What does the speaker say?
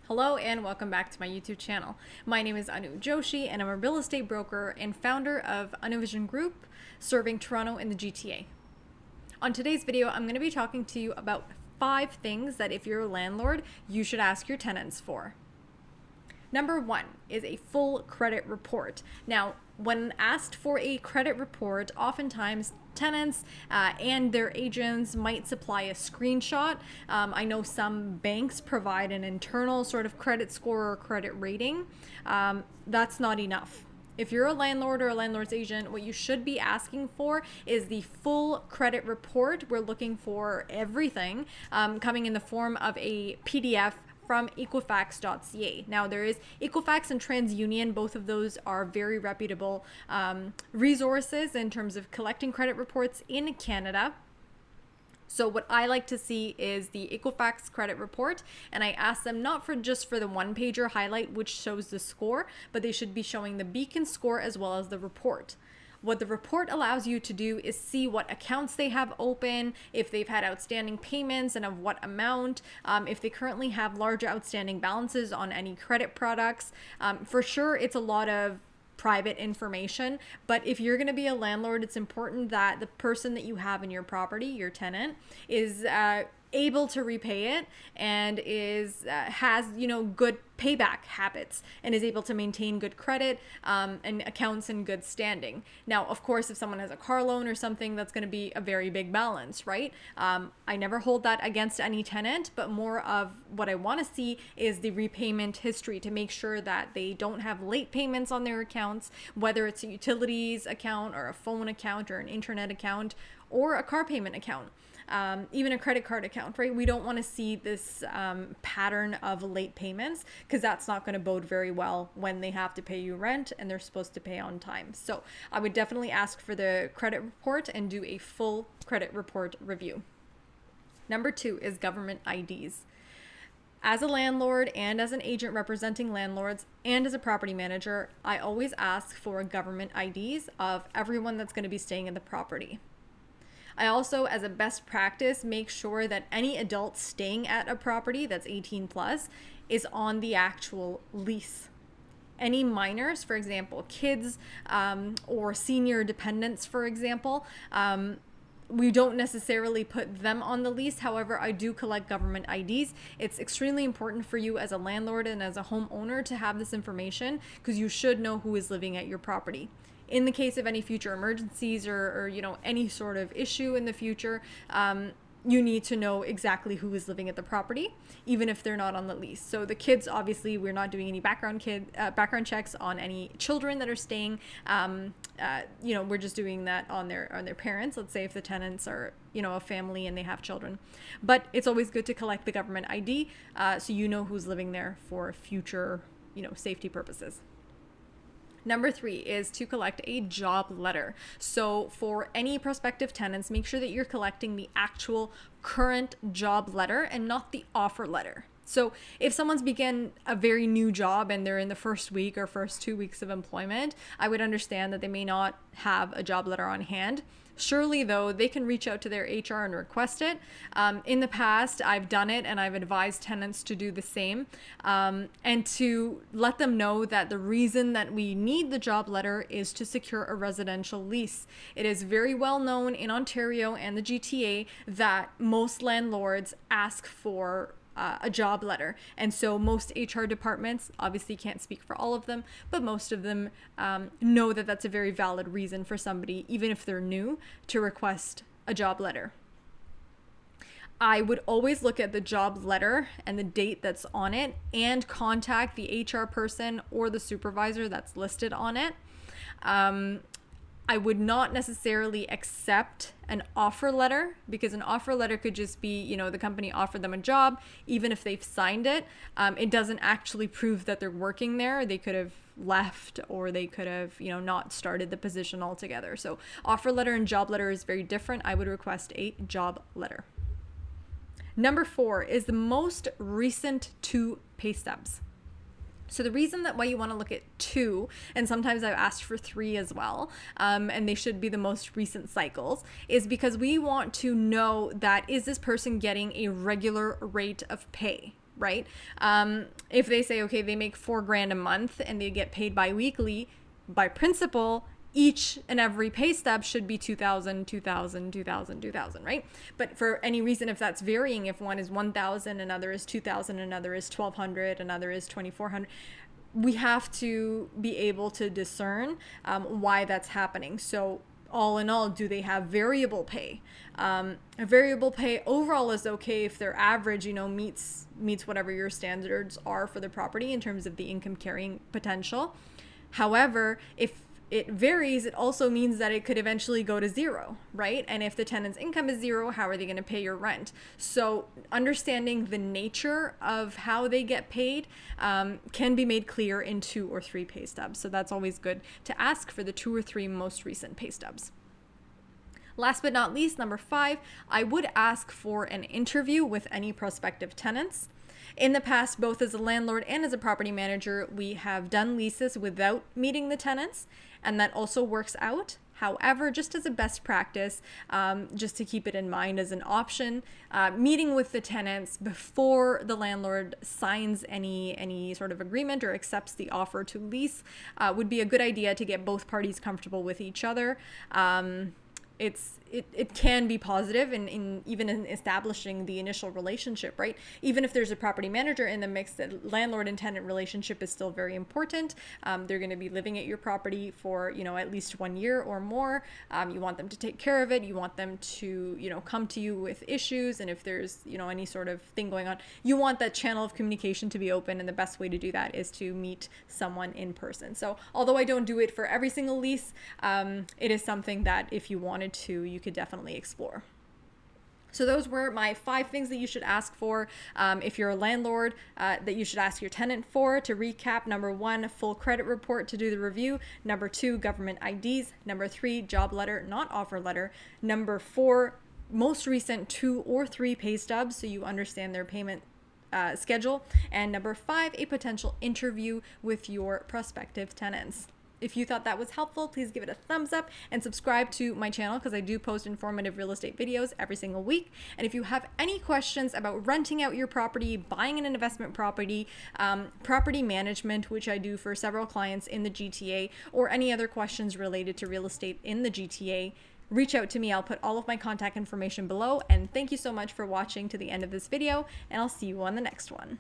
Hello and welcome back to my YouTube channel. My name is Anu Joshi and I'm a real estate broker and founder of Anuvision Group, serving Toronto and the GTA. On today's video, I'm going to be talking to you about 5 things that if you're a landlord, you should ask your tenants for. Number 1 is a full credit report. Now, when asked for a credit report, oftentimes tenants and their agents might supply a screenshot. I know some banks provide an internal sort of credit score or credit rating. That's not enough. If you're a landlord or a landlord's agent, what you should be asking for is the full credit report. We're looking for everything coming in the form of a PDF from Equifax.ca. Now there is Equifax and TransUnion. Both of those are very reputable resources in terms of collecting credit reports in Canada. So what I like to see is the Equifax credit report, and I ask them not for just for the one-pager highlight which shows the score, but they should be showing the beacon score as well as the report. What the report allows you to do is see what accounts they have open, if they've had outstanding payments and of what amount, if they currently have large outstanding balances on any credit products. For sure, it's a lot of private information, but if you're going to be a landlord, it's important that the person that you have in your property, your tenant, is able to repay it and has good payback habits and is able to maintain good credit and accounts in good standing. Now, of course, if someone has a car loan or something, that's going to be a very big balance, right? I never hold that against any tenant, but more of what I want to see is the repayment history to make sure that they don't have late payments on their accounts, whether it's a utilities account or a phone account or an internet account or a car payment account. Even a credit card account, right? We don't want to see this pattern of late payments because that's not going to bode very well when they have to pay you rent and they're supposed to pay on time. So I would definitely ask for the credit report and do a full credit report review. Number 2 is government IDs. As a landlord and as an agent representing landlords and as a property manager, I always ask for government IDs of everyone that's going to be staying in the property. I also, as a best practice, make sure that any adult staying at a property that's 18 plus is on the actual lease. Any minors, for example, kids or senior dependents, for example, we don't necessarily put them on the lease. However, I do collect government IDs. It's extremely important for you as a landlord and as a homeowner to have this information because you should know who is living at your property. In the case of any future emergencies or any sort of issue in the future, you need to know exactly who is living at the property, even if they're not on the lease. So the kids, obviously, we're not doing any background checks on any children that are staying. We're just doing that on their parents. Let's say if the tenants are a family and they have children. But it's always good to collect the government ID so you know who's living there for future safety purposes. Number 3 is to collect a job letter. So for any prospective tenants, make sure that you're collecting the actual current job letter and not the offer letter. So if someone's begun a very new job and they're in the first week or first 2 weeks of employment, I would understand that they may not have a job letter on hand. Surely, though, they can reach out to their HR and request it. In the past, I've done it and I've advised tenants to do the same and to let them know that the reason that we need the job letter is to secure a residential lease. It is very well known in Ontario and the GTA that most landlords ask for a job letter. And so most HR departments, obviously can't speak for all of them, but most of them know that that's a very valid reason for somebody, even if they're new, to request a job letter. I would always look at the job letter and the date that's on it and contact the HR person or the supervisor that's listed on it. I would not necessarily accept an offer letter because an offer letter could just be, the company offered them a job. Even if they've signed it, it doesn't actually prove that they're working there. They could have left or they could have, not started the position altogether. So offer letter and job letter is very different. I would request a job letter. Number 4 is the most recent 2 pay stubs. So the reason that why you want to look at 2, and sometimes I've asked for 3 as well, and they should be the most recent cycles, is because we want to know that is this person getting a regular rate of pay? right? If they say, okay, they make $4,000 a month and they get paid bi-weekly, by principle, each and every pay stub should be 2,000, 2,000, 2,000, 2,000, right? But for any reason, if that's varying, if one is 1,000, another is 2,000, another is 1,200, another is 2,400, we have to be able to discern why that's happening. So all in all, do they have variable pay? A variable pay overall is okay if their average, meets whatever your standards are for the property in terms of the income carrying potential. However, if it varies, it also means that it could eventually go to zero, right? And if the tenant's income is zero, how are they going to pay your rent? So understanding the nature of how they get paid can be made clear in 2 or 3 pay stubs. So that's always good to ask for the 2 or 3 most recent pay stubs. Last but not least, number 5, I would ask for an interview with any prospective tenants. In the past, both as a landlord and as a property manager, we have done leases without meeting the tenants, and that also works out. However, just as a best practice, just to keep it in mind as an option, meeting with the tenants before the landlord signs any sort of agreement or accepts the offer to lease would be a good idea to get both parties comfortable with each other. It can be positive in even in establishing the initial relationship, right? Even if there's a property manager in the mix, the landlord and tenant relationship is still very important. They're going to be living at your property for, at least 1 year or more. You want them to take care of it. You want them to, come to you with issues. And if there's, any sort of thing going on, you want that channel of communication to be open. And the best way to do that is to meet someone in person. So although I don't do it for every single lease, it is something that if you wanted to, you could definitely explore. So those were my 5 things that you should ask for if you're a landlord, that you should ask your tenant for. To recap, number 1, full credit report to do the review. Number 2, government IDs. Number 3, job letter, not offer letter. Number 4, most recent 2 or 3 pay stubs so you understand their payment schedule. And number 5, a potential interview with your prospective tenants. If you thought that was helpful, please give it a thumbs up and subscribe to my channel because I do post informative real estate videos every single week. And if you have any questions about renting out your property, buying an investment property, property management, which I do for several clients in the GTA, or any other questions related to real estate in the GTA, reach out to me. I'll put all of my contact information below. And thank you so much for watching to the end of this video, and I'll see you on the next one.